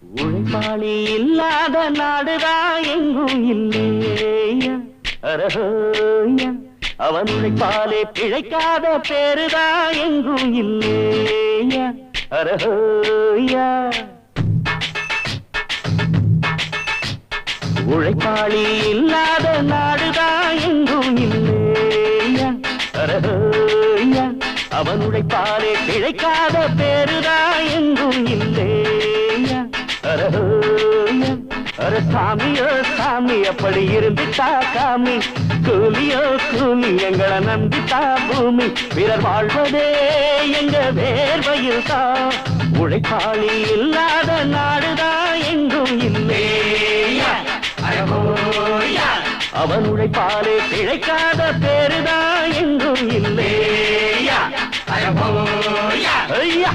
உழைப்பாளி இல்லாத நாடுதான் எங்கும் இல்லையா அரஹோயா அவன் உழைப்பாலே பிழைக்காத பேருதான் எங்கும் இல்லையா அரஹோயா உழைப்பாளி இல்லாத நாடுதான் எங்கும் இல்லையா அரஹோயா அவன் உழைப்பாலே பிழைக்காத பேருதான் எங்கும் இல்லையா அரஹோயா அர சாமியோ சாமி அப்படி இருந்துட்டா காமி கூலியோ கூலி எங்களை நம்பித்தா பூமி பிறர் வாழ்வதே எங்க வேர்வையில் தான் உழைப்பாளி இல்லாத நாடுதான் எங்கும் இல்லையா அவன் உழைப்பாலே பிழைக்காத பேருதான் எங்கும் இல்லையா ஐயா